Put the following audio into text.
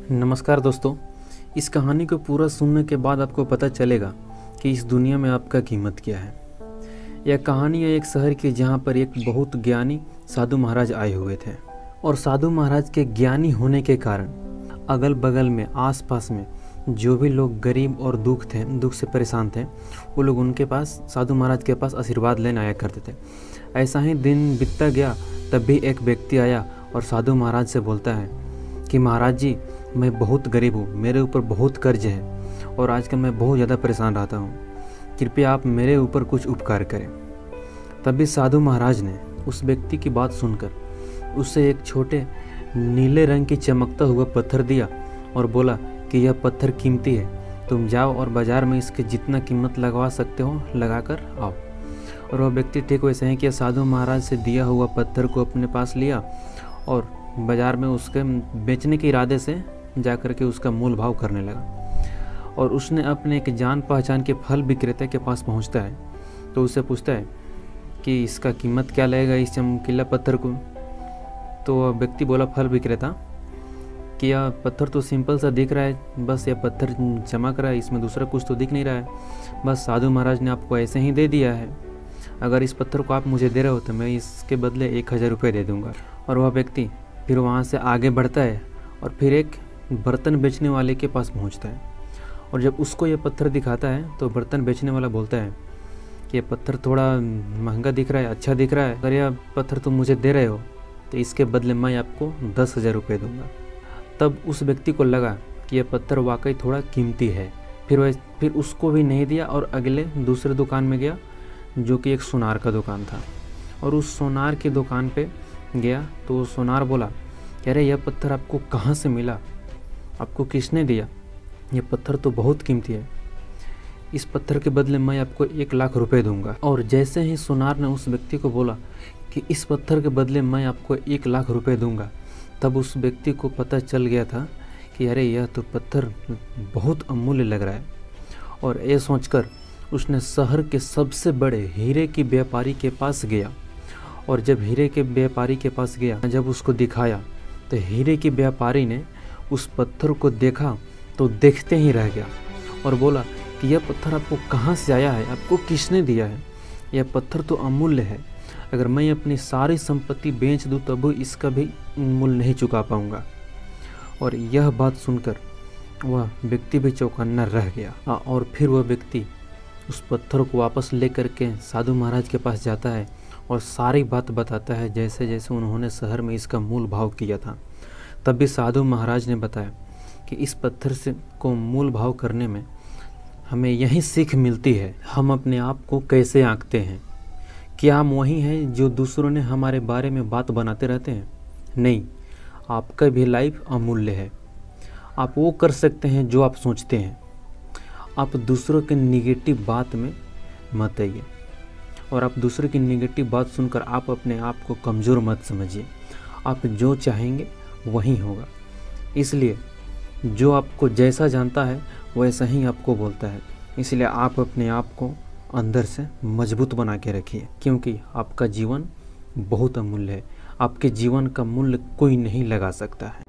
नमस्कार दोस्तों। इस कहानी को पूरा सुनने के बाद आपको पता चलेगा कि इस दुनिया में आपका कीमत क्या है। यह कहानी है एक शहर की जहाँ पर एक बहुत ज्ञानी साधु महाराज आए हुए थे और साधु महाराज के ज्ञानी होने के कारण अगल बगल में आसपास में जो भी लोग गरीब और दुख से परेशान थे वो लोग उनके पास साधु महाराज के पास आशीर्वाद लेने आया करते थे। ऐसा ही दिन बीतता गया, तब भी एक व्यक्ति आया और साधु महाराज से बोलता है कि महाराज जी, मैं बहुत गरीब हूँ, मेरे ऊपर बहुत कर्ज है और आजकल मैं बहुत ज़्यादा परेशान रहता हूँ, कृपया आप मेरे ऊपर कुछ उपकार करें। तभी साधु महाराज ने उस व्यक्ति की बात सुनकर उसे एक छोटे नीले रंग की चमकता हुआ पत्थर दिया और बोला कि यह पत्थर कीमती है, तुम जाओ और बाज़ार में इसके जितना कीमत लगवा सकते हो लगा कर आओ। और वह व्यक्ति ठीक वैसे ही किया, साधु महाराज से दिया हुआ पत्थर को अपने पास लिया और बाज़ार में उसके बेचने के इरादे से जाकर के उसका मूल भाव करने लगा। और उसने अपने एक जान पहचान के फल विक्रेता के पास पहुंचता है तो उससे पूछता है कि इसका कीमत क्या लगेगा, इस चमकीला पत्थर को। तो वह व्यक्ति बोला, फल विक्रेता, कि यह पत्थर तो सिंपल सा दिख रहा है, बस यह पत्थर चमक रहा है, इसमें दूसरा कुछ तो दिख नहीं रहा है, बस साधु महाराज ने आपको ऐसे ही दे दिया है। अगर इस पत्थर को आप मुझे दे रहे हो तो मैं इसके बदले 1000 रुपये दे दूँगा। और वह व्यक्ति फिर वहाँ से आगे बढ़ता है और फिर एक बर्तन बेचने वाले के पास पहुँचता है। और जब उसको ये पत्थर दिखाता है तो बर्तन बेचने वाला बोलता है कि ये पत्थर थोड़ा महंगा दिख रहा है, अच्छा दिख रहा है, अगर यह पत्थर तुम मुझे दे रहे हो तो इसके बदले मैं आपको 10,000 रुपये दूँगा। तब उस व्यक्ति को लगा कि यह पत्थर वाकई थोड़ा कीमती है। फिर उसको भी नहीं दिया और अगले दूसरे दुकान में गया जो कि एक सोनार का दुकान था। और उस सोनार की दुकान पे गया तो वो सोनार बोला कि अरे यह पत्थर आपको कहाँ से मिला, आपको किसने दिया, यह पत्थर तो बहुत कीमती है, इस पत्थर के बदले मैं आपको 1,00,000 रुपये दूंगा। और जैसे ही सोनार ने उस व्यक्ति को बोला कि इस पत्थर के बदले मैं आपको 1,00,000 रुपये दूंगा, तब उस व्यक्ति को पता चल गया था कि अरे यह तो पत्थर बहुत अमूल्य लग रहा है। और ये सोचकर उसने शहर के सबसे बड़े हीरे की व्यापारी के पास गया। और जब हीरे के व्यापारी के पास गया, जब उसको दिखाया तो हीरे की व्यापारी ने उस पत्थर को देखा तो देखते ही रह गया और बोला कि यह पत्थर आपको कहाँ से आया है, आपको किसने दिया है, यह पत्थर तो अमूल्य है, अगर मैं अपनी सारी संपत्ति बेच दूँ तब इसका भी मूल्य नहीं चुका पाऊँगा। और यह बात सुनकर वह व्यक्ति भी चौकन्ना रह गया। और फिर वह व्यक्ति उस पत्थर को वापस लेकर के साधु महाराज के पास जाता है और सारी बात बताता है जैसे जैसे उन्होंने शहर में इसका मूल भाव किया था। तब भी साधु महाराज ने बताया कि इस पत्थर से को मूल भाव करने में हमें यही सीख मिलती है, हम अपने आप को कैसे आंकते हैं। क्या हम वही हैं जो दूसरों ने हमारे बारे में बात बनाते रहते हैं? नहीं, आपका भी लाइफ अमूल्य है। आप वो कर सकते हैं जो आप सोचते हैं। आप दूसरों के निगेटिव बात में मत आइए और आप दूसरों की निगेटिव बात सुनकर आप अपने आप को कमज़ोर मत समझिए। आप जो चाहेंगे वही होगा। इसलिए जो आपको जैसा जानता है वैसा ही आपको बोलता है। इसलिए आप अपने आप को अंदर से मजबूत बना के रखिए, क्योंकि आपका जीवन बहुत अमूल्य है। आपके जीवन का मूल्य कोई नहीं लगा सकता है।